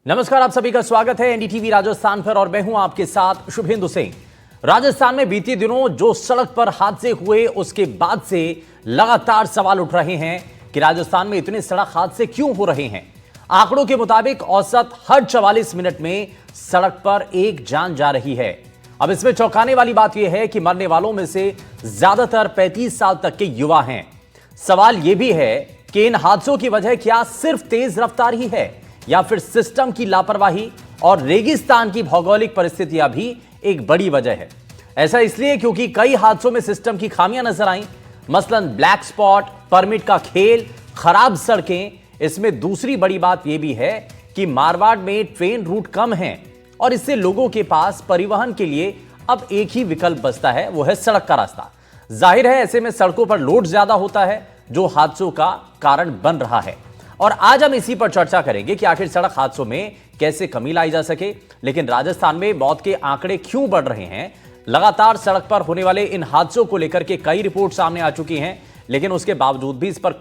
नमस्कार, आप सभी का स्वागत है एनडीटीवी राजस्थान पर और मैं हूं आपके साथ शुभेंदु सिंह। राजस्थान में बीते दिनों जो सड़क पर हादसे हुए उसके बाद से लगातार सवाल उठ रहे हैं कि राजस्थान में इतने सड़क हादसे क्यों हो रहे हैं। आंकड़ों के मुताबिक औसत हर 44 मिनट में सड़क पर एक जान जा रही है। अब इसमें चौंकाने वाली बात यह है कि मरने वालों में से ज्यादातर 35 साल तक के युवा हैं। सवाल यह भी है कि इन हादसों की वजह क्या सिर्फ तेज रफ्तार ही है या फिर सिस्टम की लापरवाही और रेगिस्तान की भौगोलिक परिस्थितियां भी एक बड़ी वजह है। ऐसा इसलिए क्योंकि कई हादसों में सिस्टम की खामियां नजर आईं, मसलन ब्लैक स्पॉट, परमिट का खेल, खराब सड़कें। इसमें दूसरी बड़ी बात यह भी है कि मारवाड़ में ट्रेन रूट कम है और इससे लोगों के पास परिवहन के लिए अब एक ही विकल्प बचता है, वो है सड़क का रास्ता। जाहिर है ऐसे में सड़कों पर लोड ज्यादा होता है जो हादसों का कारण बन रहा है और आज हम इसी पर चर्चा करेंगे कि आखिर सड़क हादसों में कैसे कमी लाई जा सके। लेकिन राजस्थान में मौत के आंकड़े क्यों बढ़ रहे हैं? लगातार सड़क पर होने वाले इन हादसों को लेकर के कई रिपोर्ट सामने आ चुकी हैं, लेकिन उसके बावजूद भी इस पर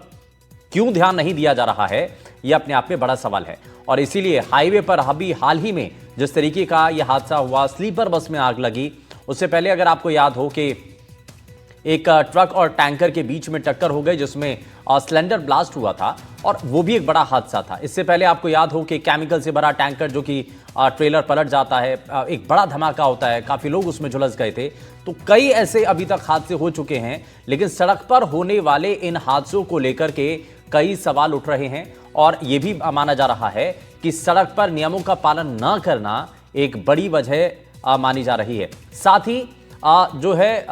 क्यों ध्यान नहीं दिया जा रहा है, यह अपने आप में बड़ा सवाल है। और इसीलिए हाईवे पर अभी हाल ही में जिस तरीके का यह हादसा हुआ, स्लीपर बस में आग लगी, उससे पहले अगर आपको याद हो कि एक ट्रक और टैंकर के बीच में टक्कर हो गई जिसमें सिलेंडर ब्लास्ट हुआ था और वो भी एक बड़ा हादसा था। इससे पहले आपको याद हो कि केमिकल से भरा टैंकर जो कि ट्रेलर पलट जाता है, एक बड़ा धमाका होता है, काफ़ी लोग उसमें झुलस गए थे। तो कई ऐसे अभी तक हादसे हो चुके हैं, लेकिन सड़क पर होने वाले इन हादसों को लेकर के कई सवाल उठ रहे हैं और ये भी माना जा रहा है कि सड़क पर नियमों का पालन न करना एक बड़ी वजह मानी जा रही है। साथ ही जो है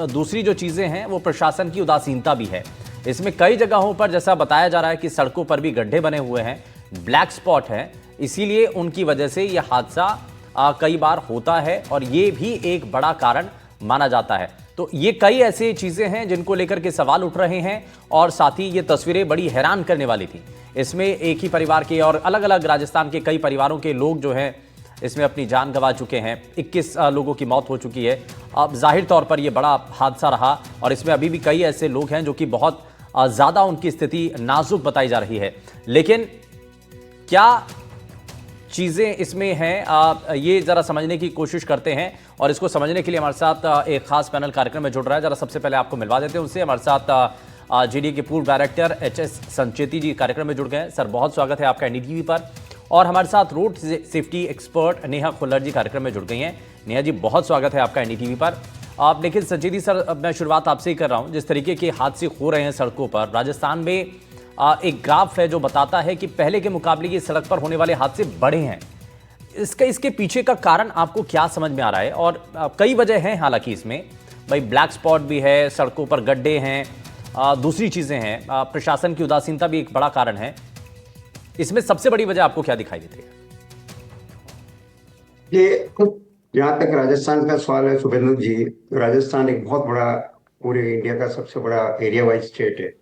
दूसरी जो चीज़ें हैं वो प्रशासन की उदासीनता भी है। इसमें कई जगहों पर जैसा बताया जा रहा है कि सड़कों पर भी गड्ढे बने हुए हैं, ब्लैक स्पॉट है, इसीलिए उनकी वजह से यह हादसा कई बार होता है और ये भी एक बड़ा कारण माना जाता है। तो ये कई ऐसी चीज़ें हैं जिनको लेकर के सवाल उठ रहे हैं और साथ ही ये तस्वीरें बड़ी हैरान करने वाली थी। इसमें एक ही परिवार के और अलग अलग राजस्थान के कई परिवारों के लोग जो हैं इसमें अपनी जान गंवा चुके हैं। 21 लोगों की मौत हो चुकी है। अब जाहिर तौर पर यह बड़ा हादसा रहा और इसमें अभी भी कई ऐसे लोग हैं जो कि बहुत ज़्यादा उनकी स्थिति नाजुक बताई जा रही है। लेकिन क्या चीज़ें इसमें हैं, ये ज़रा समझने की कोशिश करते हैं और इसको समझने के लिए हमारे साथ एक खास पैनल कार्यक्रम में जुड़ रहा है। ज़रा सबसे पहले आपको मिलवा देते हैं उनसे। हमारे साथ जीडीए के पूर्व डायरेक्टर एचएस संचेती जी कार्यक्रम में जुड़ गए। सर, बहुत स्वागत है आपका एनडीटीवी पर। और हमारे साथ road safety expert Neha Khullar ji कार्यक्रम में जुड़ गई हैं। नेहा जी, बहुत स्वागत है आपका एनडीटीवी पर। आप लेकिन संचेती सर, अब मैं शुरुआत आपसे ही कर रहा हूं। जिस तरीके के हादसे हो रहे हैं सड़कों पर, राजस्थान में एक ग्राफ है जो बताता है कि पहले के मुकाबले ये सड़क पर होने वाले हादसे बढ़े हैं। इसके पीछे का कारण आपको क्या समझ में आ रहा है? और कई वजह हैं हालांकि इसमें, भाई ब्लैक स्पॉट भी है, सड़कों पर गड्ढे हैं, दूसरी चीज़ें हैं, प्रशासन की उदासीनता भी एक बड़ा कारण है। इसमें सबसे बड़ी वजह आपको क्या दिखाई देती है? ये जहाँ तक राजस्थान का सवाल है शुभेंदु जी, राजस्थान एक बहुत बड़ा, पूरे इंडिया का सबसे बड़ा एरिया वाइज स्टेट है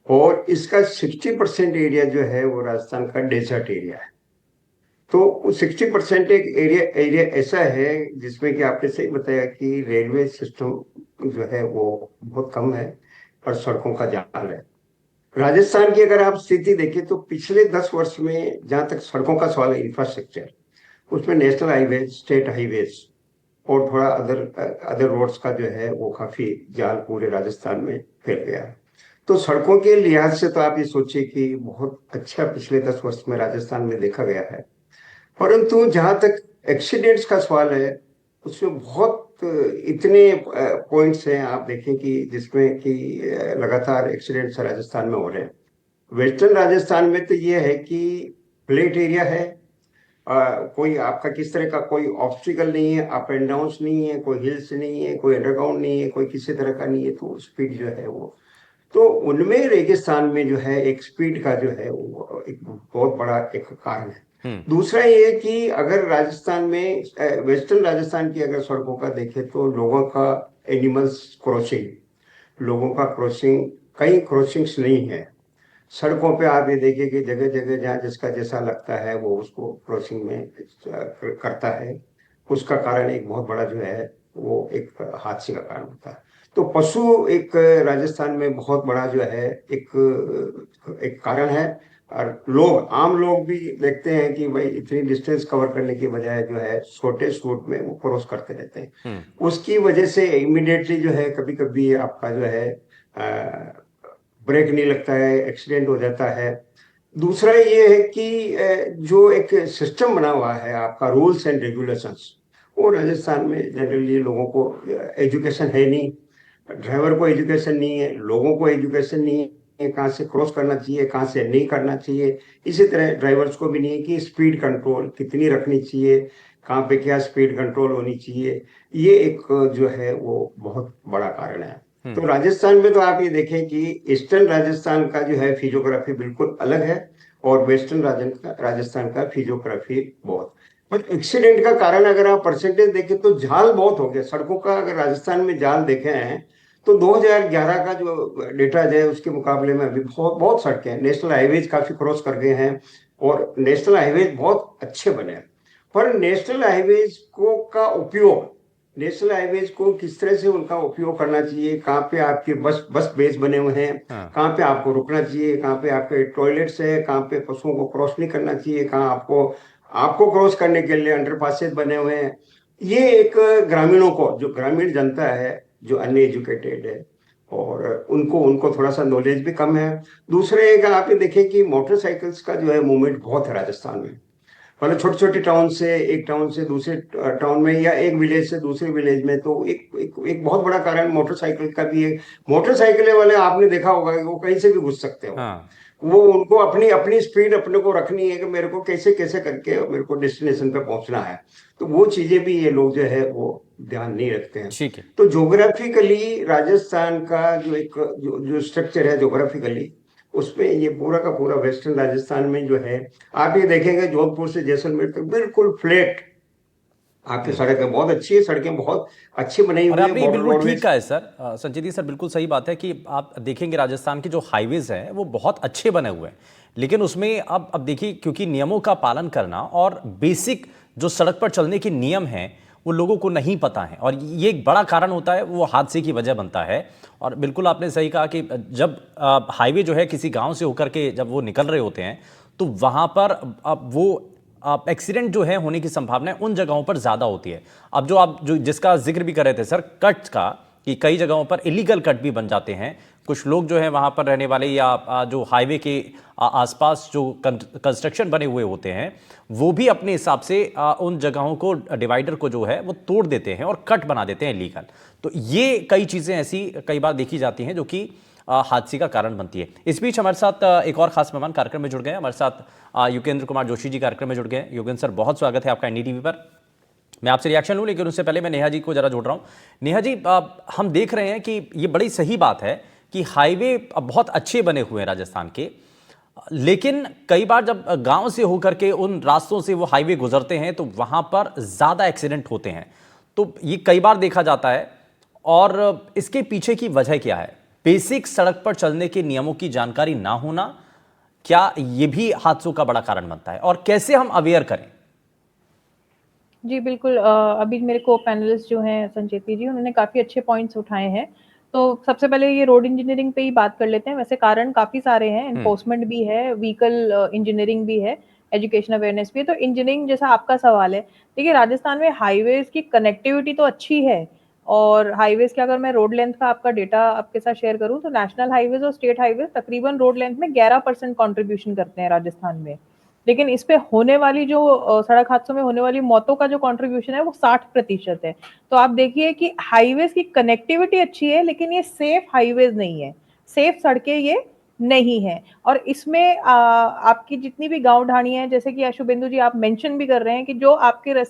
और इसका 60% एरिया जो है वो राजस्थान का डेजर्ट एरिया है। तो 60% एक एरिया एरिया ऐसा है जिसमें कि आपने सही बताया कि रेलवे सिस्टम जो है वो बहुत कम है और सड़कों का जाल है। राजस्थान की अगर आप स्थिति देखें तो पिछले 10 वर्ष में जहाँ तक सड़कों का सवाल है, इंफ्रास्ट्रक्चर, उसमें नेशनल हाईवे, स्टेट हाईवेज और थोड़ा अदर अदर रोड्स का जो है वो काफी जाल पूरे राजस्थान में फैल गया है। तो सड़कों के लिहाज से तो आप ये सोचिए कि बहुत अच्छा पिछले 10 वर्ष में राजस्थान में देखा गया है। परंतु जहां तक एक्सीडेंट्स का सवाल है उसमें बहुत इतने पॉइंट्स हैं, आप देखें कि जिसमें कि लगातार एक्सीडेंट्स राजस्थान में हो रहे हैं। वेस्टर्न राजस्थान में तो ये है कि फ्लैट एरिया है, कोई आपका किस तरह का कोई ऑब्स्टिकल नहीं है, अप एंड डाउन नहीं है, कोई हिल्स नहीं है, कोई अंडरग्राउंड नहीं है, कोई किसी तरह का नहीं है, तो स्पीड जो है वो, तो उनमें रेगिस्तान में जो है एक स्पीड का जो है वो एक बहुत बड़ा एक कारण है। दूसरा ये कि अगर राजस्थान में वेस्टर्न राजस्थान की अगर सड़कों का देखें तो लोगों का एनिमल्स क्रॉसिंग, लोगों का क्रॉसिंग, कई क्रॉसिंग्स नहीं है सड़कों पे। आप ये देखिए कि जगह जगह जहाँ जिसका जैसा लगता है वो उसको क्रॉसिंग में करता है। उसका कारण एक बहुत बड़ा जो है वो एक हादसे का कारण होता है। तो पशु एक राजस्थान में बहुत बड़ा जो है एक एक कारण है। और आम लोग भी देखते हैं कि भाई इतनी डिस्टेंस कवर करने की बजाय जो है छोटे रूट में वो क्रॉस करते रहते हैं। उसकी वजह से इमिडिएटली जो है कभी कभी आपका जो है ब्रेक नहीं लगता है, एक्सीडेंट हो जाता है। दूसरा ये है कि जो एक सिस्टम बना हुआ है आपका रूल्स एंड रेगुलेशंस, वो राजस्थान में जनरली लोगों को एजुकेशन है नहीं, ड्राइवर को एजुकेशन नहीं है, लोगों को एजुकेशन नहीं है, कहाँ से क्रॉस करना चाहिए कहाँ से नहीं करना चाहिए। इसी तरह ड्राइवर्स को भी नहीं है कि स्पीड कंट्रोल कितनी रखनी चाहिए, कहाँ पे क्या स्पीड कंट्रोल होनी चाहिए। ये एक जो है वो बहुत बड़ा कारण है। तो राजस्थान में तो आप ये देखें कि ईस्टर्न राजस्थान का जो है फिजियोग्राफी बिल्कुल अलग है, और वेस्टर्न राजस्थान का फिजियोग्राफी बहुत। पर एक्सीडेंट का कारण अगर आप परसेंटेज देखें तो जाल बहुत हो गया सड़कों का। अगर राजस्थान में जाल देखे हैं तो 2011 का जो डेटा है उसके मुकाबले में अभी बहुत बहुत सड़कें हैं, नेशनल हाईवेज काफी क्रॉस कर गए हैं, और नेशनल हाईवेज बहुत अच्छे बने हैं। पर नेशनल हाईवेज को का उपयोग, नेशनल हाईवेज को किस तरह से उनका उपयोग करना चाहिए, कहाँ पे आपके बस बेस बने हुए हैं, कहाँ पे आपको रुकना चाहिए, कहाँ पे आपके टॉयलेट्स है, कहाँ पे पशुओं को क्रॉस नहीं करना चाहिए, कहाँ आपको आपको क्रॉस करने के लिए अंडरपासेस बने हुए हैं। ये एक ग्रामीणों को, जो ग्रामीण जनता है जो अनएजुकेटेड है, और उनको उनको थोड़ा सा नॉलेज भी कम है। दूसरे एक आप ये देखें कि मोटरसाइकिल्स का जो है मूवमेंट बहुत है राजस्थान में। मतलब छोटे छोटे टाउन से, एक टाउन से दूसरे टाउन में, या एक विलेज से दूसरे विलेज में, तो एक बहुत बड़ा कारण मोटरसाइकिल का भी है। मोटरसाइकिल वाले आपने देखा होगा कि वो कहीं से भी घुस सकते हो। हाँ। वो उनको अपनी अपनी स्पीड अपने को रखनी है कि मेरे को कैसे कैसे करके मेरे को डेस्टिनेशन पे पहुंचना है। तो वो चीजें भी ये लोग जो है वो ध्यान नहीं रखते हैं। ठीक है। तो ज्योग्राफिकली राजस्थान का जो एक जो स्ट्रक्चर है ज्योग्राफिकली, उसमें ये पूरा का पूरा वेस्टर्न राजस्थान में जो है, आप ये देखेंगे जोधपुर से जैसलमेर तक बिल्कुल फ्लैट आपकी सड़कें बहुत अच्छी है, सड़कें बहुत अच्छी बनाई और हुई है, आपने ये बॉर्डर बिल्कुल ठीक रोडवेज। कहा है सर, संजय जी सर, बिल्कुल सही बात है कि आप देखेंगे राजस्थान के जो हाईवेज हैं वो बहुत अच्छे बने हुए हैं, लेकिन उसमें अब देखिए, क्योंकि नियमों का पालन करना और बेसिक जो सड़क पर चलने के नियम हैं वो लोगों को नहीं पता है, और ये एक बड़ा कारण होता है, वो हादसे की वजह बनता है। और बिल्कुल आपने सही कहा कि जब हाईवे जो है किसी गांव से होकर के जब वो निकल रहे होते हैं तो वहां पर अब वो एक्सीडेंट जो है होने की संभावना उन जगहों पर ज्यादा होती है। अब जो जिसका जिक्र भी कर रहे थे सर, कट का, कि कई जगहों पर इलीगल कट भी बन जाते हैं। कुछ लोग जो है वहां पर रहने वाले या जो हाईवे के आसपास जो कंस्ट्रक्शन बने हुए होते हैं वो भी अपने हिसाब से उन जगहों को, डिवाइडर को जो है वो तोड़ देते हैं और कट बना देते हैं इलीगल। तो ये कई चीजें ऐसी कई बार देखी जाती हैं जो कि हादसे का कारण बनती है। इस बीच हमारे साथ एक और खास मेहमान कार्यक्रम में जुड़ गए हैं। हमारे साथ युगेंद्र कुमार जोशी जी कार्यक्रम में जुड़ गए हैं। युगेंद्र सर, बहुत स्वागत है आपका एनडीटीवी पर। मैं आपसे रिएक्शन लूं, लेकिन उससे पहले मैं नेहा जी को जरा जोड़ रहा हूं। नेहा जी, हम देख रहे हैं कि ये बड़ी सही बात है कि हाईवे अब बहुत अच्छे बने हुए हैं राजस्थान के, लेकिन कई बार जब गांव से होकर के उन रास्तों से वो हाईवे गुजरते हैं तो वहां पर ज्यादा एक्सीडेंट होते हैं। तो ये कई बार देखा जाता है, और इसके पीछे की वजह क्या है? बेसिक सड़क पर चलने के नियमों की जानकारी ना होना, क्या ये भी हादसों का बड़ा कारण बनता है, और कैसे हम अवेयर करें? जी बिल्कुल, अभी मेरे को पैनलिस्ट जो हैं संचेती जी, उन्होंने काफ़ी अच्छे पॉइंट्स उठाए हैं। तो सबसे पहले ये रोड इंजीनियरिंग पे ही बात कर लेते हैं। वैसे कारण काफ़ी सारे हैं, एनफोर्समेंट भी है, व्हीकल इंजीनियरिंग भी है, एजुकेशन अवेयरनेस भी है। तो इंजीनियरिंग जैसा आपका सवाल है, देखिए राजस्थान में हाईवेज़ की कनेक्टिविटी तो अच्छी है, और हाईवेज़ की अगर मैं रोड लेंथ का आपका डेटा आपके साथ शेयर करूँ तो नेशनल हाईवेज़ और स्टेट हाईवेज़ तकरीबन रोड लेंथ में 11% कंट्रीब्यूशन करते हैं राजस्थान में। लेकिन इस पे होने वाली जो सड़क हादसों में होने वाली मौतों का जो कंट्रीब्यूशन है वो 60% है। तो आप देखिए कि हाईवेज की कनेक्टिविटी अच्छी है, लेकिन ये सेफ हाईवेज नहीं है, सेफ सड़कें ये नहीं है। और इसमें आपकी जितनी भी गांव ढाणियां हैं, जैसे कि शुभेंदु जी आप मेंशन भी कर रहे हैं कि जो आपके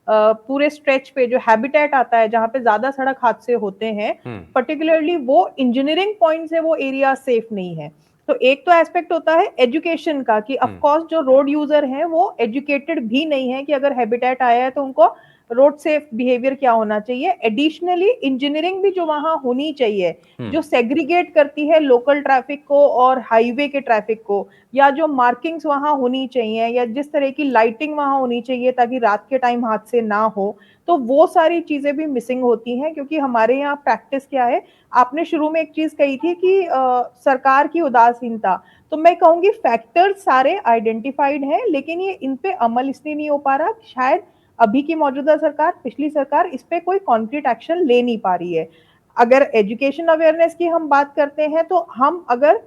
पूरे स्ट्रेच पे जो हैबिटेट आता है जहां पे ज्यादा सड़क हादसे होते हैं, पर्टिकुलरली वो इंजीनियरिंग पॉइंट से वो एरिया सेफ नहीं है। तो एक तो एस्पेक्ट होता है एजुकेशन का कि ऑफ कोर्स जो रोड यूजर हैं वो एजुकेटेड भी नहीं है कि अगर हैबिटेट आया है तो उनको रोड सेफ बिहेवियर क्या होना चाहिए। एडिशनली इंजीनियरिंग भी जो वहां होनी चाहिए, जो सेग्रीगेट करती है लोकल ट्रैफिक को और हाईवे के ट्रैफिक को, या जो मार्किंग्स वहां होनी चाहिए, या जिस तरह की लाइटिंग वहां होनी चाहिए ताकि रात के टाइम हादसे ना हो, तो वो सारी चीजें भी मिसिंग होती हैं। क्योंकि हमारे यहाँ प्रैक्टिस क्या है, आपने शुरू में एक चीज कही थी कि सरकार की उदासीनता, तो मैं कहूंगी फैक्टर्स सारे आइडेंटिफाइड हैं, लेकिन ये इन पे अमल इसलिए नहीं हो पा रहा, शायद अभी की मौजूदा सरकार, पिछली सरकार इस पे कोई कॉन्क्रीट एक्शन ले नहीं पा रही है। अगर एजुकेशन अवेयरनेस की हम बात करते हैं, तो हम अगर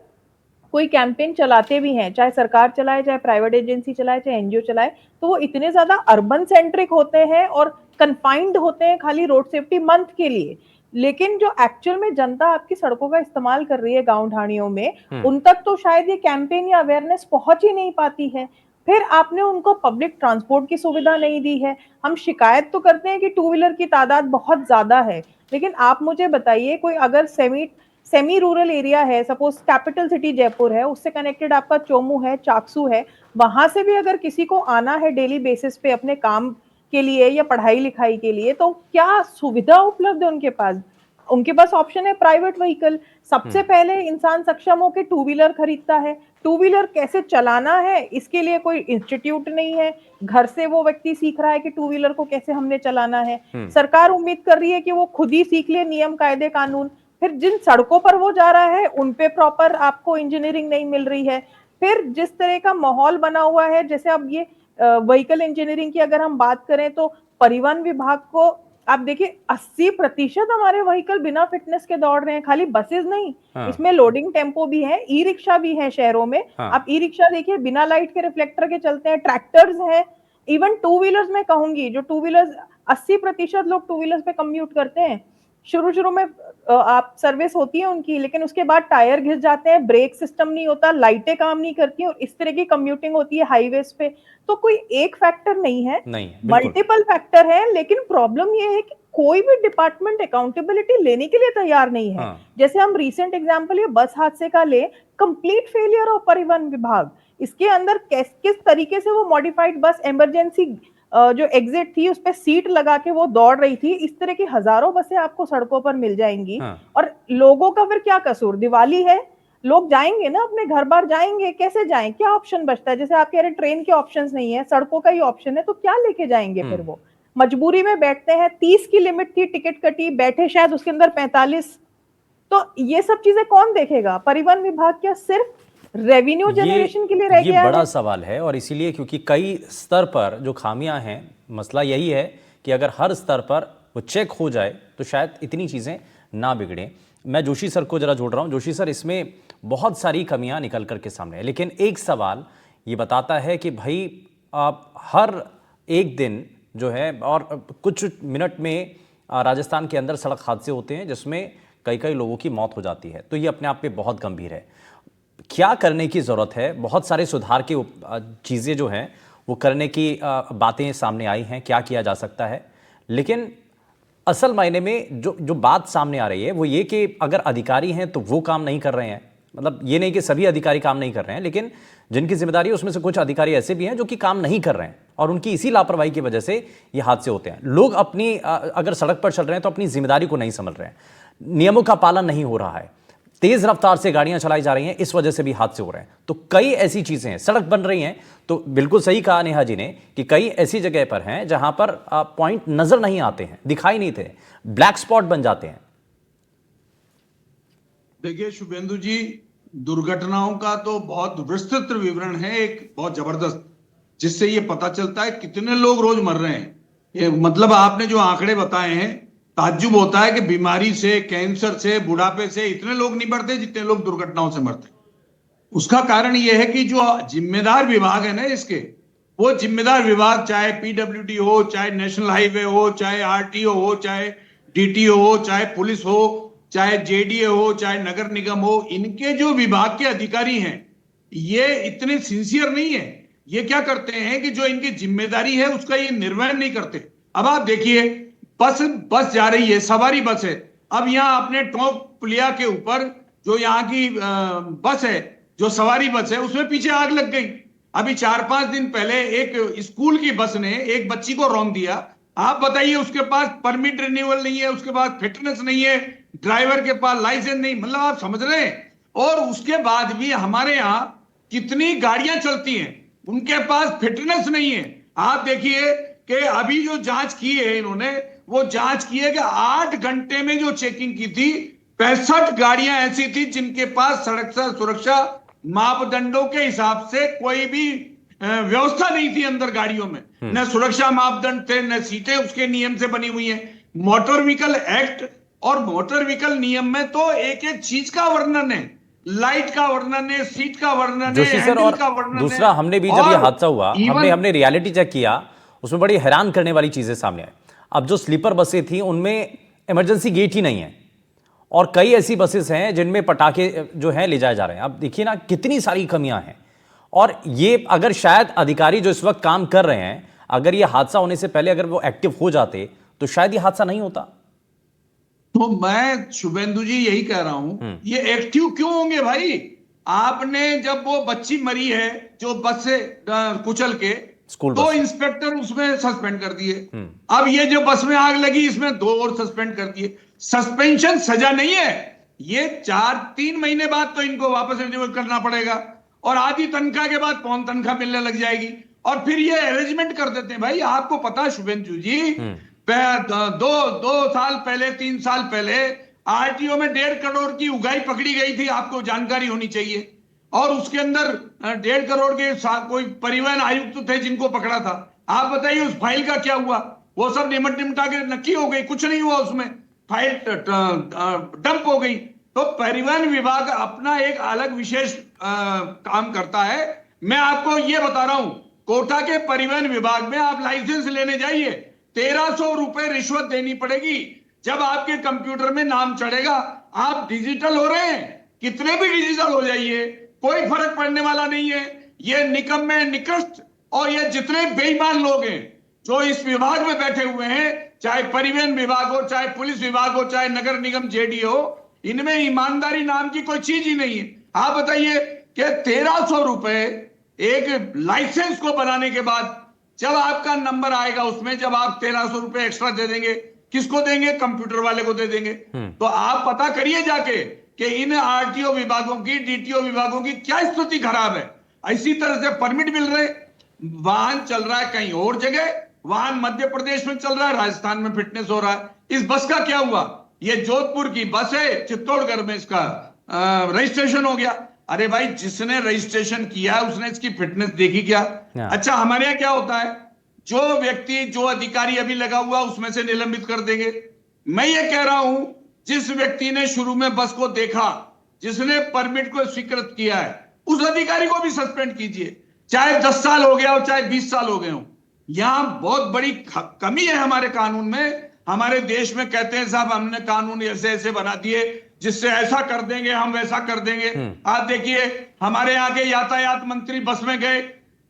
कोई कैंपेन चलाते भी हैं, चाहे सरकार चलाए, चाहे प्राइवेट एजेंसी चलाए, चाहे एनजीओ चलाए, तो वो इतने ज्यादा अर्बन सेंट्रिक होते हैं और कन्फाइंड होते हैं खाली रोड सेफ्टी मंथ के लिए। लेकिन जो एक्चुअल में जनता आपकी सड़कों का इस्तेमाल कर रही है गांव ढाणियों में, उन तक तो शायद ये कैंपेन या अवेयरनेस पहुंच ही नहीं पाती है। फिर आपने उनको पब्लिक ट्रांसपोर्ट की सुविधा नहीं दी है। हम शिकायत तो करते हैं कि टू व्हीलर की तादाद बहुत ज्यादा है, लेकिन आप मुझे बताइए, कोई अगर सेमी रूरल एरिया है, सपोज कैपिटल सिटी जयपुर है, उससे कनेक्टेड आपका चोमू है, चाकसू है, वहां से भी अगर किसी को आना है डेली बेसिस पे अपने काम के लिए या पढ़ाई लिखाई के लिए, तो क्या सुविधा उपलब्ध है उनके पास? उनके पास ऑप्शन है प्राइवेट व्हीकल। सबसे पहले इंसान सक्षम होकर टू व्हीलर खरीदता है। टू व्हीलर कैसे चलाना है, इसके लिए कोई इंस्टीट्यूट नहीं है। घर से वो व्यक्ति सीख रहा है कि टू व्हीलर को कैसे हमने चलाना है। सरकार उम्मीद कर रही है कि वो खुद ही सीख ले नियम कायदे कानून। फिर जिन सड़कों पर वो जा रहा है उन पे प्रॉपर आपको इंजीनियरिंग नहीं मिल रही है। फिर जिस तरह का माहौल बना हुआ है, जैसे अब ये व्हीकल इंजीनियरिंग की अगर हम बात करें, तो परिवहन विभाग को आप देखिए 80% हमारे व्हीकल बिना फिटनेस के दौड़ रहे हैं। खाली बसेस नहीं, इसमें लोडिंग टेम्पो भी है, ई रिक्शा भी है शहरों में। आप ई रिक्शा देखिए बिना लाइट के रिफ्लेक्टर के चलते हैं, ट्रैक्टर्स हैं, इवन टू व्हीलर्स में कहूंगी, जो टू व्हीलर्स 80% लोग टू व्हीलर्स पे कम्यूट करते हैं। शुरू में आप सर्विस होती है उनकी, लेकिन उसके बाद टायर घिस जाते हैं, ब्रेक सिस्टम नहीं होता, लाइटें काम नहीं करती, और इस तरह की कम्यूटिंग होती है हाईवेज पे। तो कोई एक फैक्टर नहीं है, मल्टीपल फैक्टर है। लेकिन प्रॉब्लम ये है कि कोई भी डिपार्टमेंट अकाउंटेबिलिटी लेने के लिए तैयार नहीं है। जैसे हम रीसेंट एग्जांपल ये बस हादसे का ले, कंप्लीट फेलियर ऑफ परिवहन विभाग। इसके अंदर किस तरीके से वो मॉडिफाइड बस इमरजेंसी जो एग्जिट थी उस पे सीट लगा के वो दौड़ रही थी, इस तरह की हजारों बसें आपको सड़कों पर मिल जाएंगी। और लोगों का फिर क्या कसूर? दिवाली है, लोग जाएंगे ना, अपने घर बार जाएंगे, कैसे जाएं? क्या ऑप्शन बचता है? जैसे आप कह रहे ट्रेन के ऑप्शंस नहीं है, सड़कों का ही ऑप्शन है, तो क्या लेके जाएंगे? फिर वो मजबूरी में बैठते हैं। 30 की लिमिट थी, टिकट कटी, बैठे शायद उसके अंदर 45। तो ये सब चीजें कौन देखेगा? परिवहन विभाग क्या सिर्फ रेवेन्यू जनरेशन के लिए रह गया है? ये बड़ा सवाल है। और इसीलिए क्योंकि कई स्तर पर जो खामियां हैं, मसला यही है कि अगर हर स्तर पर वो चेक हो जाए तो शायद इतनी चीज़ें ना बिगड़ें। मैं जोशी सर को जरा जोड़ रहा हूं। जोशी सर, इसमें बहुत सारी कमियां निकल करके सामने है, लेकिन एक सवाल ये बताता है कि भाई आप हर एक दिन जो है और कुछ मिनट में राजस्थान के अंदर सड़क हादसे होते हैं जिसमें कई लोगों की मौत हो जाती है। तो ये अपने आप पे बहुत गंभीर है। क्या करने की ज़रूरत है? बहुत सारे सुधार की चीज़ें जो हैं वो करने की बातें सामने आई हैं, क्या किया जा सकता है। लेकिन असल मायने में जो बात सामने आ रही है वो ये कि अगर अधिकारी हैं तो वो काम नहीं कर रहे हैं। मतलब ये नहीं कि सभी अधिकारी काम नहीं कर रहे हैं, लेकिन जिनकी जिम्मेदारी है उसमें से कुछ अधिकारी ऐसे भी हैं जो कि काम नहीं कर रहे हैं, और उनकी इसी लापरवाही की वजह से ये हादसे होते हैं। लोग अपनी अगर सड़क पर चल रहे हैं तो अपनी जिम्मेदारी को नहीं समझ रहे हैं, नियमों का पालन नहीं हो रहा है, तेज रफ्तार से गाड़ियां चलाई जा रही हैं, इस वजह से भी हादसे हो रहे हैं। तो कई ऐसी चीजें हैं, सड़क बन रही हैं, तो बिल्कुल सही कहा नेहा जी ने कि कई ऐसी जगह पर हैं जहां पर पॉइंट नजर नहीं आते हैं, दिखाई नहीं थे, ब्लैक स्पॉट बन जाते हैं। देखिए शुभेंदु जी, दुर्घटनाओं का तो बहुत विस्तृत विवरण है, एक बहुत जबरदस्त, जिससे ये पता चलता है कितने लोग रोज मर रहे हैं। ये मतलब आपने जो आंकड़े बताए हैं, ताज्जुब होता है कि बीमारी से, कैंसर से, बुढ़ापे से इतने लोग नहीं मरते जितने लोग दुर्घटनाओं से मरते। उसका कारण यह है कि जो जिम्मेदार विभाग है ना इसके, वो जिम्मेदार विभाग, चाहे पीडब्ल्यूडी हो, चाहे नेशनल हाईवे हो, चाहे आरटीओ हो, चाहे डीटीओ हो, चाहे पुलिस हो, चाहे जेडीए हो, चाहे नगर निगम हो, इनके जो विभाग के अधिकारी हैं ये इतने सिंसियर नहीं है। ये क्या करते हैं कि जो इनकी जिम्मेदारी है उसका ये निर्वहन नहीं करते। अब आप देखिए, बस जा रही है, सवारी बस है। अब यहां अपने टॉप पुलिया के ऊपर जो यहाँ की बस है, जो सवारी बस है, उसमें पीछे आग लग गई। अभी 4-5 दिन पहले एक स्कूल की बस ने एक बच्ची को रौंद दिया। आप बताइए, उसके पास परमिट रिन्यूअल नहीं है, उसके पास फिटनेस नहीं है, ड्राइवर के पास लाइसेंस नहीं, मतलब आप समझ रहे हैं। और उसके बाद भी हमारे यहाँ कितनी गाड़ियां चलती हैं, उनके पास फिटनेस नहीं है। आप देखिए कि अभी जो जांच की है इन्होंने, वो जांच की है कि 8 घंटे में जो चेकिंग की थी, 65 गाड़ियां ऐसी थी जिनके पास सड़क सुरक्षा मापदंडों के हिसाब से कोई भी व्यवस्था नहीं थी अंदर गाड़ियों में, न सुरक्षा मापदंड थे, न सीटें उसके नियम से बनी हुई हैं। मोटर व्हीकल एक्ट और मोटर व्हीकल नियम में तो एक एक चीज का वर्णन है, लाइट का वर्णन है, सीट का वर्णन है, जोशी सर, हैंडल और का वर्णन है। दूसरा, हमने भी जब ये और हादसा हुआ, इवन हमने रियलिटी चेक किया, उसमें बड़ी हैरान करने वाली चीजें सामने आई। अब जो स्लीपर बसें थी उनमें इमरजेंसी गेट ही नहीं है, और कई ऐसी बसेस हैं जिनमें पटाखे जो हैं ले जाए जा रहे हैं। अब देखिए ना कितनी सारी कमियां हैं। और ये अगर शायद अधिकारी जो इस वक्त काम कर रहे हैं, अगर ये हादसा होने से पहले अगर वो एक्टिव हो जाते तो शायद ये हादसा नहीं होता। तो मैं शुभेंदु जी यही कह रहा हूं, ये एक्टिव क्यों होंगे भाई? आपने जब वो बच्ची मरी है जो बस से कुचल के, स्कूल दो बस से। इंस्पेक्टर उसमें सस्पेंड कर दिए। अब ये जो बस में आग लगी इसमें 2 और सस्पेंड कर दिए। सस्पेंशन सजा नहीं है, ये 3 महीने बाद तो इनको वापस रिन्यूअल करना पड़ेगा, और आधी तनख्वाह के बाद पौन तनख्वाह मिलने लग जाएगी, और फिर ये अरेंजमेंट कर देते हैं। भाई आपको पता है शुभेंदु जी, 2 साल पहले 3 साल पहले आरटीओ में 1.5 करोड़ की उगाही पकड़ी गई थी, आपको जानकारी होनी चाहिए। और उसके अंदर 1.5 करोड़ के कोई परिवहन आयुक्त थे जिनको पकड़ा था। आप बताइए उस फाइल का क्या हुआ? वो सब निमट निमटा के नक्की हो गई, कुछ नहीं हुआ उसमें, फाइल डंप हो गई। तो परिवहन विभाग अपना एक अलग विशेष काम करता है। मैं आपको ये बता रहा हूं, कोटा के परिवहन विभाग में आप लाइसेंस लेने जाइए, 1300 रुपए रिश्वत देनी पड़ेगी। जब आपके कंप्यूटर में नाम चढ़ेगा, आप डिजिटल हो रहे हैं, कितने भी डिजिटल हो जाइए, कोई फर्क पड़ने वाला नहीं है। ये निकम्मे निकृष्ट और ये जितने बेईमान लोग हैं जो इस विभाग में बैठे हुए हैं, चाहे परिवहन विभाग हो, चाहे पुलिस विभाग हो, चाहे नगर निगम जेडी हो, इनमें ईमानदारी नाम की कोई चीज ही नहीं है। आप बताइए कि 1300 रुपए एक लाइसेंस को बनाने के बाद, जब आपका नंबर आएगा उसमें, जब आप 1300 रुपए एक्स्ट्रा दे देंगे, किसको देंगे? कंप्यूटर वाले को दे देंगे। तो आप पता करिए जाके कि इन आरटीओ विभागों की, डीटीओ विभागों की क्या स्थिति खराब है। इसी तरह से परमिट मिल रहे, वाहन चल रहा है कहीं और जगह, वाहन मध्य प्रदेश में चल रहा है, राजस्थान में फिटनेस हो रहा है। इस बस का क्या हुआ? ये जोधपुर की बस है, चित्तौड़गढ़ में इसका रजिस्ट्रेशन हो गया। अरे भाई, जिसने रजिस्ट्रेशन किया है उसने इसकी फिटनेस देखी क्या? अच्छा, हमारे यहाँ क्या होता है, जो व्यक्ति, जो अधिकारी अभी लगा हुआ उसमें से निलंबित कर देंगे। मैं ये कह रहा हूं, जिस व्यक्ति ने शुरू में बस को देखा, जिसने परमिट को स्वीकृत किया है, उस अधिकारी को भी सस्पेंड कीजिए, चाहे 10 साल हो गया हो, चाहे 20 साल हो गए हो। यहां बहुत बड़ी कमी है हमारे कानून में। हमारे देश में कहते हैं साहब हमने कानून ऐसे ऐसे बना दिए जिससे ऐसा कर देंगे, हम वैसा कर देंगे। आप देखिए, हमारे यहाँ के यातायात मंत्री बस में गए,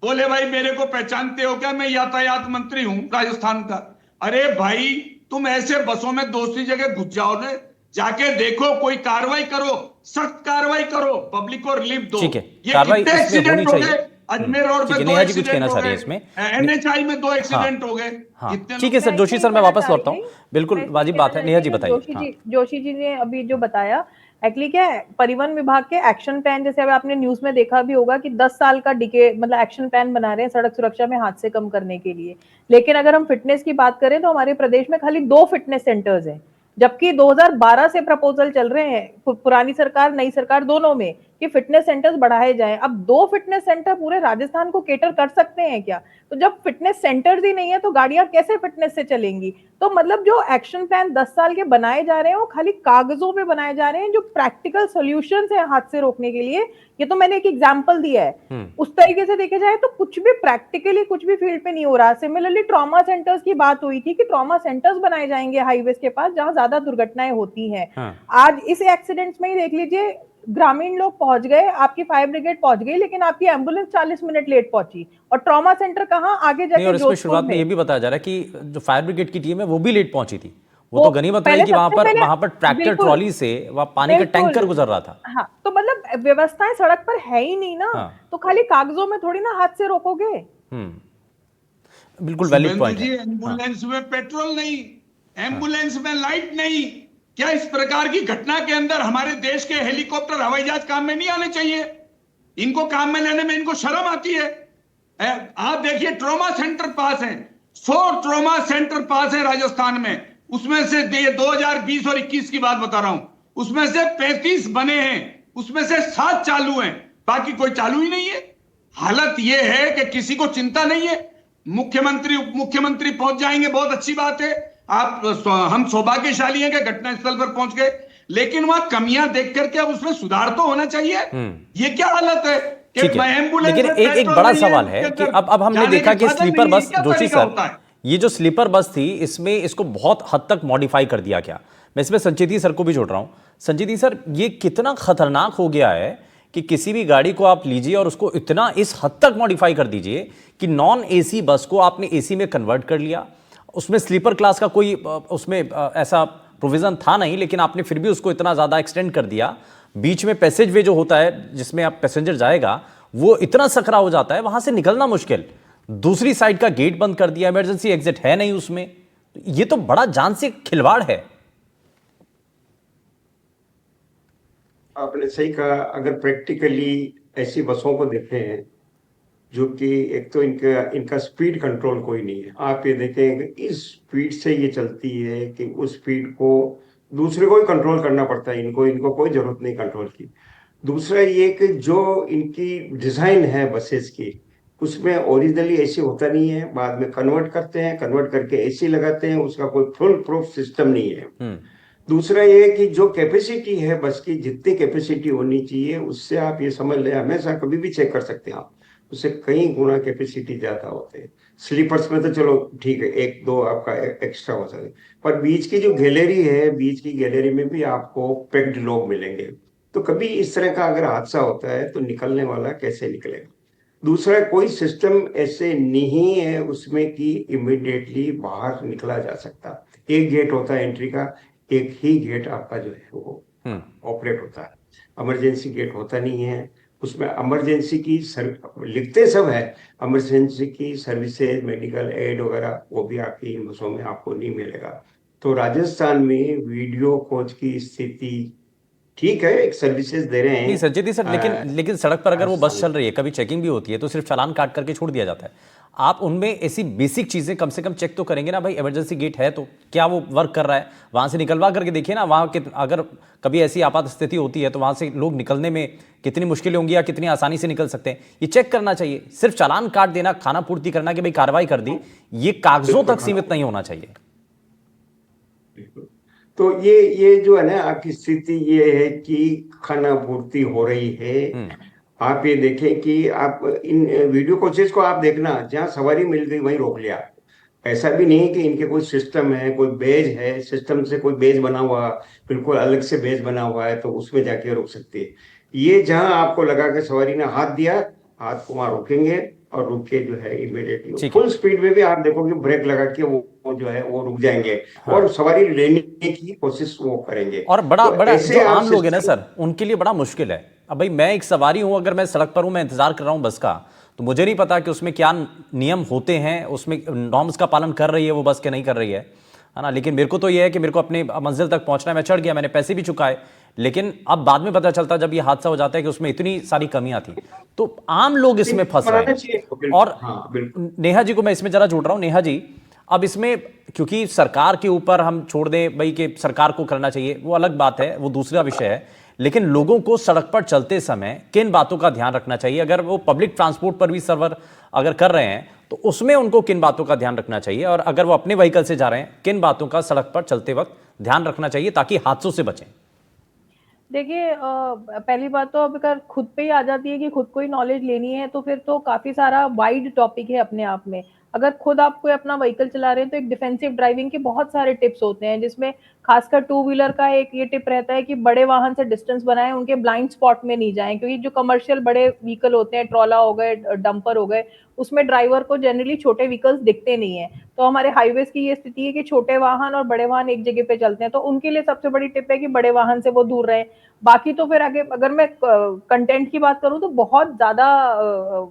बोले भाई मेरे को पहचानते हो क्या? मैं यातायात मंत्री हूं राजस्थान का। अरे भाई, तुम ऐसे बसों में दूसरी जगह घुस जाओ ना, जाके देखो, कोई कार्रवाई करो, सख्त कार्रवाई करो, पब्लिक को रिलीफ दो। ठीक है, ये कार्रवाई कितने इसमें होनी एक्सीडेंट हो चाहिए। गए? अजमेर रोड पे 2 नेहा जी कुछ एक्सीडेंट कहना हो चाह रही है गए, इसमें। एनएचआई में 2 एक्सीडेंट हो गए। हाँ, कितने ठीक है सर, जोशी सर मैं वापस लौटता हूँ। बिल्कुल वाजिब बात है, नेहा जी बताइए। जोशी जी ने अभी जो बताया, एक्चुअली क्या है, परिवहन विभाग के एक्शन प्लान, जैसे अभी आपने न्यूज में देखा भी होगा कि 10 साल का मतलब एक्शन प्लान बना रहे हैं सड़क सुरक्षा में हादसे कम करने के लिए। लेकिन अगर हम फिटनेस की बात करें तो हमारे प्रदेश में खाली 2 फिटनेस सेंटर्स हैं, जबकि 2012 से प्रपोजल चल रहे हैं, पुरानी सरकार नई सरकार दोनों में, कि फिटनेस सेंटर्स बढ़ाए जाएं। अब 2 फिटनेस सेंटर पूरे राजस्थान को केटर कर सकते हैं क्या? तो जब फिटनेस सेंटर्स ही नहीं है तो गाड़ियां कैसे फिटनेस से चलेंगी? तो मतलब जो एक्शन प्लान 10 साल के बनाए जा रहे हैं वो खाली कागजों पे बनाए जा रहे हैं, जो प्रैक्टिकल सॉल्यूशंस है हादसे रोकने के लिए, ये तो मैंने एक एग्जांपल दिया है। उस तरीके से देखे जाए तो कुछ भी प्रैक्टिकली कुछ भी फील्ड पे नहीं हो रहा। सिमिलरली ट्रॉमा सेंटर्स की बात हुई थी कि ट्रॉमा सेंटर्स बनाए जाएंगे हाईवेज के पास जहां ज्यादा दुर्घटनाएं होती हैं। आज इस एक्सीडेंट्स में ही देख लीजिए, ग्रामीण लोग पहुंच गए, आपकी फायर ब्रिगेड पहुंच गई, लेकिन आपकी एम्बुलेंस 40 मिनट लेट पहुंची, और ट्रॉमा सेंटर कहां? आगे जाके और इसमें शुरुआत में ये भी बताया जा रहा है कि जो फायर ब्रिगेड की टीम है वो भी लेट पहुंची थी। वो तो गनीमत रही कि वहां पर ट्रैक्टर ट्रॉली से वहां पानी का टैंकर गुजर रहा था। हाँ, तो मतलब व्यवस्थाएं सड़क पर है ही नहीं ना। तो खाली कागजों में थोड़ी ना हादसे रोकोगे। बिल्कुल वैलिड शुभेंदु पॉइंट जी, है। हाँ, एम्बुलेंस में पेट्रोल नहीं, एम्बुलेंस में लाइट नहीं। क्या इस प्रकार की घटना के अंदर हमारे देश के हेलीकॉप्टर, हवाई जहाज काम में नहीं आने चाहिए? इनको काम में लेने में इनको शर्म आती है? आप देखिए, ट्रॉमा सेंटर पास है, 100 ट्रॉमा सेंटर पास है राजस्थान में। उसमें से 2020 और 21 की बात बता रहा हूं, उसमें से 35 बने हैं, उसमें से 7 चालू हैं, बाकी कोई चालू ही नहीं है। हालत यह है कि किसी को चिंता नहीं है। मुख्यमंत्री, उप मुख्यमंत्री पहुंच जाएंगे, बहुत अच्छी बात है। हम सौभाग्यशाली हैं कि घटनास्थल पर पहुंच गए, लेकिन वहां कमियां देख करके अब उसमें सुधार तो होना चाहिए। ये क्या हालत है कि ठीक है। एम्बुलेंस लेकिन में एक पेट्रोल बड़ा नहीं सवाल उसके है कि अंदर अब हमने जाने देखा के कि साधन स्लीपर नहीं है, बस, क्या जोशी तरीका सर, होता है? ये जो स्लीपर बस थी, इसमें इसको बहुत हद तक मॉडिफाई कर दिया गया। मैं इसमें संचेती सर को भी जोड़ रहा हूं। संचेती सर, ये कितना खतरनाक हो गया है कि किसी भी गाड़ी को आप लीजिए और उसको इतना इस हद तक मॉडिफाई कर दीजिए कि नॉन एसी बस को आपने एसी में कन्वर्ट कर लिया। उसमें स्लीपर क्लास का कोई उसमें ऐसा प्रोविजन था नहीं, लेकिन आपने फिर भी उसको इतना ज्यादा एक्सटेंड कर दिया। बीच में पैसेज वे जो होता है जिसमें आप पैसेंजर जाएगा, वो इतना सकरा हो जाता है, वहां से निकलना मुश्किल। दूसरी साइड का गेट बंद कर दिया, इमरजेंसी एग्जिट है नहीं उसमें। ये तो बड़ा जान से खिलवाड़ है। आपने सही कहा। अगर प्रैक्टिकली ऐसी बसों को देखें जो कि एक तो इनका इनका स्पीड कंट्रोल कोई नहीं है। आप ये देखें कि इस स्पीड से ये चलती है कि उस स्पीड को दूसरे को ही कंट्रोल करना पड़ता है। इनको इनको कोई जरूरत नहीं कंट्रोल की। दूसरा ये कि जो इनकी डिजाइन है बसेस की, उसमें ओरिजिनली ऐसे होता नहीं है। बाद में कन्वर्ट करते हैं, कन्वर्ट करके एसी लगाते हैं, उसका कोई फुल प्रूफ सिस्टम नहीं है। दूसरा ये कि जो कैपेसिटी है बस की, जितनी कैपेसिटी होनी चाहिए उससे आप ये समझ लें, हमेशा कभी भी चेक कर सकते हैं आप, उससे कई गुना कैपेसिटी ज्यादा होते हैं। स्लीपर्स में तो चलो ठीक है, एक दो आपका एक्स्ट्रा हो सकता है, पर बीच की जो गैलरी है, बीच की गैलरी में भी आपको पैक्ड लोग मिलेंगे। तो कभी इस तरह का अगर हादसा होता है तो निकलने वाला कैसे निकलेगा? दूसरा, कोई सिस्टम ऐसे नहीं है उसमें कि इमिडिएटली बाहर निकला जा सकता। एक गेट होता है एंट्री का, एक ही गेट आपका जो है वो ऑपरेट होता है। इमरजेंसी गेट होता नहीं है उसमें। इमरजेंसी की लिखते सब है, इमरजेंसी की सर्विसेज, मेडिकल एड वगैरह, वो भी आपकी इन बसों में आपको नहीं मिलेगा। तो राजस्थान में वीडियो कोच की स्थिति ठीक है, एक सर्विसेज दे रहे नहीं हैं। संजीती सर, लेकिन लेकिन सड़क पर अगर वो बस राजस्थान चल रही है, कभी चेकिंग भी होती है, तो सिर्फ चालान काट करके छोड़ दिया जाता है। आप उनमें ऐसी बेसिक चीजें कम से कम चेक तो करेंगे ना भाई। इमरजेंसी गेट है तो क्या वो वर्क कर रहा है, वहां से निकलवा करके देखिए ना। वहां के अगर कभी ऐसी आपात स्थिति होती है तो वहां से लोग निकलने में कितनी मुश्किल होंगी या कितनी आसानी से निकल सकते हैं, ये चेक करना चाहिए। सिर्फ चालान काट देना, खाना पूर्ति करना कि भाई कार्रवाई कर दी, ये कागजों तक सीमित नहीं होना चाहिए। तो ये जो है ना, आपकी स्थिति ये है कि खाना पूर्ति हो रही है। आप ये देखें कि आप इन वीडियो कोचेस को आप देखना, जहाँ सवारी मिल गई वहीं रोक लिया। ऐसा भी नहीं कि इनके कोई सिस्टम है, कोई बेज है, सिस्टम से कोई बेज बना हुआ, बिल्कुल अलग से बेज बना हुआ है तो उसमें जाके रोक सकती है। ये जहां आपको लगा कि सवारी ने हाथ दिया, हाथ को वहां रोकेंगे और रुक के जो है इमीडिएटली ठीक है। फुल स्पीड में भी आप देखोगे ब्रेक लगा के वो जो है वो रुक जाएंगे। हाँ। और सवारी लेने की कोशिश वो करेंगे। और बड़ा तो बड़ा ऐसे जो आप आम लोग है ना सिस्टम, सर, उनके लिए बड़ा मुश्किल है। अब भाई मैं एक सवारी हूं, अगर मैं सड़क पर हूं, मैं इंतजार कर रहा हूं बस का, तो मुझे नहीं पता कि उसमें क्या नियम होते हैं, उसमें नॉर्म्स का पालन कर रही है वो बस के नहीं कर रही है ना। लेकिन मेरे को तो ये है कि मेरे को अपने मंजिल तक पहुंचना है, मैं चढ़ गया, मैंने पैसे भी चुकाए। लेकिन अब बाद में पता चलता जब ये हादसा हो जाता है कि उसमें इतनी सारी कमियां थी। तो आम लोग इसमें फंस रहे बनाना चाहिए। हैं। बिल्कुल, और हाँ बिल्कुल। नेहा जी को मैं इसमें जरा जोड़ रहा हूं। नेहा जी, अब इसमें क्योंकि सरकार के ऊपर हम छोड़ दें भाई कि सरकार को करना चाहिए, वो अलग बात है, वो दूसरा विषय है। लेकिन लोगों को सड़क पर चलते समय किन बातों का ध्यान रखना चाहिए? अगर वो पब्लिक ट्रांसपोर्ट पर भी सर्वर अगर कर रहे हैं तो उसमें उनको किन बातों का ध्यान रखना चाहिए? और अगर वो अपने व्हीकल से जा रहे हैं, किन बातों का सड़क पर चलते वक्त ध्यान रखना चाहिए ताकि हादसों से बचें? देखिए, पहली बात तो अब अगर खुद पे ही आ जाती है कि खुद को ही नॉलेज लेनी है, तो फिर तो काफ़ी सारा वाइड टॉपिक है अपने आप में। अगर खुद आप कोई अपना व्हीकल चला रहे हैं, तो एक डिफेंसिव ड्राइविंग के बहुत सारे टिप्स होते हैं, जिसमें खासकर टू व्हीलर का एक ये टिप रहता है कि बड़े वाहन से डिस्टेंस बनाएँ, उनके ब्लाइंड स्पॉट में नहीं जाएँ, क्योंकि जो कमर्शियल बड़े व्हीकल होते हैं, ट्रॉला हो गए, डंपर हो गए, उसमें ड्राइवर को जनरली छोटे व्हीकल्स दिखते नहीं हैं। तो हमारे हाईवेज़ की ये स्थिति है कि छोटे वाहन और बड़े वाहन एक जगह पे चलते हैं, तो उनके लिए सबसे बड़ी टिप है कि बड़े वाहन से वो दूर रहें। बाकी तो फिर आगे अगर मैं कंटेंट की बात करूं तो बहुत ज्यादा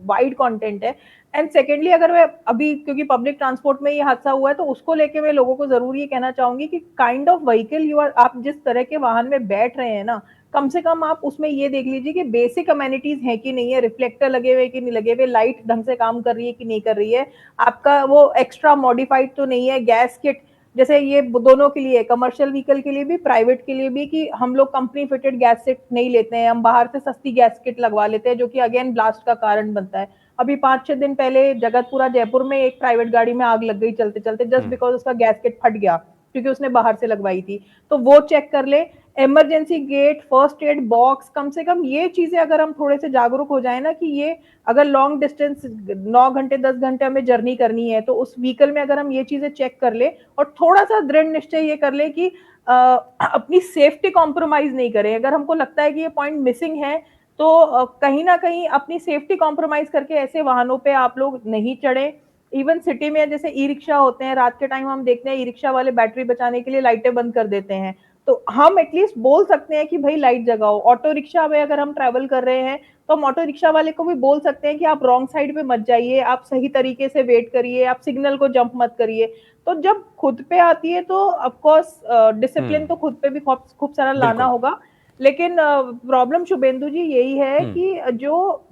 वाइड कंटेंट है। एंड सेकेंडली अगर मैं अभी, क्योंकि पब्लिक ट्रांसपोर्ट में ये हादसा हुआ है, तो उसको लेके मैं लोगों को जरूर ये कहना चाहूंगी कि kind of vehicle you are, आप जिस तरह के वाहन में बैठ रहे हैं ना, कम से कम आप उसमें ये देख लीजिए कि बेसिक अमेनिटीज है कि नहीं है, रिफ्लेक्टर लगे हुए कि नहीं लगे हुए, लाइट ढंग से काम कर रही है कि नहीं कर रही है, आपका वो एक्स्ट्रा मॉडिफाइड तो नहीं है, गैस किट जैसे ये दोनों के लिए, कमर्शियल व्हीकल के लिए भी, प्राइवेट के लिए भी, कि हम लोग कंपनी फिटेड गैस किट नहीं लेते हैं, हम बाहर से सस्ती गैस किट लगवा लेते हैं, जो कि अगेन ब्लास्ट का कारण बनता है। अभी 5-6 दिन पहले जगतपुरा जयपुर में एक प्राइवेट गाड़ी में आग लग गई चलते चलते, जस्ट बिकॉज उसका गैस किट फट गया क्योंकि उसने बाहर से लगवाई थी। तो वो चेक कर ले, emergency gate, first aid box, कम से कम ये चीजें अगर हम थोड़े से जागरूक हो जाए ना, कि ये अगर लॉन्ग डिस्टेंस 9 घंटे 10 घंटे हमें जर्नी करनी है, तो उस व्हीकल में अगर हम ये चीजें चेक कर ले और थोड़ा सा दृढ़ निश्चय ये कर ले कि अपनी सेफ्टी कॉम्प्रोमाइज नहीं करें। अगर हमको लगता है कि ये पॉइंट मिसिंग है, तो कहीं ना कहीं अपनी सेफ्टी कॉम्प्रोमाइज करके ऐसे वाहनों पे आप लोग नहीं चढ़े। इवन सिटी में जैसे ई रिक्शा होते हैं, रात के टाइम हम देखते हैं ई रिक्शा वाले बैटरी बचाने के लिए लाइटें बंद कर देते हैं, तो हम एटलीस्ट बोल सकते हैं कि भाई लाइट जगाओ। ऑटो रिक्शा में अगर हम ट्रैवल कर रहे हैं, तो हम ऑटो रिक्शा वाले को भी बोल सकते हैं कि आप रॉन्ग साइड पे मत जाइए, आप सही तरीके से वेट करिए, आप सिग्नल को जंप मत करिए। तो जब खुद पे आती है तो ऑफकोर्स डिसिप्लिन तो खुद पे भी खूब सारा लाना होगा। लेकिन प्रॉब्लम शुभेंदु जी यही है कि जो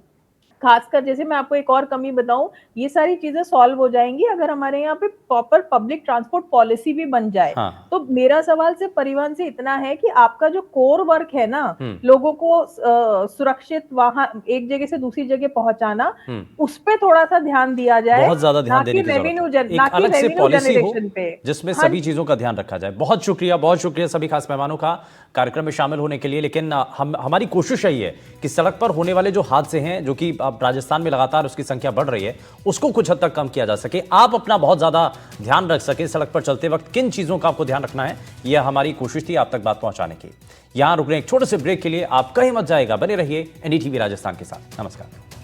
खासकर, जैसे मैं आपको एक और कमी बताऊं, ये सारी चीजें सॉल्व हो जाएंगी अगर हमारे यहाँ पे प्रॉपर पब्लिक ट्रांसपोर्ट पॉलिसी भी बन जाए। हाँ। तो मेरा सवाल सिर्फ परिवहन से इतना है कि आपका जो कोर वर्क है ना, लोगों को सुरक्षित वहां एक जगह से दूसरी जगह पहुंचाना, उस पे थोड़ा सा ध्यान दिया जाए, बहुत ज्यादा ध्यान देने की जरूरत है। एक अलग से पॉलिसी हो जिसमें सभी चीजों का ध्यान रखा जाए। बहुत शुक्रिया सभी खास मेहमानों का कार्यक्रम में शामिल होने के लिए। लेकिन हमारी कोशिश यही है कि सड़क पर होने वाले जो हादसे हैं, जो कि अब राजस्थान में लगातार उसकी संख्या बढ़ रही है, उसको कुछ हद तक कम किया जा सके, आप अपना बहुत ज्यादा ध्यान रख सके सड़क पर चलते वक्त, किन चीजों का आपको ध्यान रखना है, यह हमारी कोशिश थी आप तक बात पहुंचाने की। यहां रुक रहे एक छोटे से ब्रेक के लिए, आप कहीं मत जाएगा, बने रहिए एनडीटीवी राजस्थान के साथ। नमस्कार।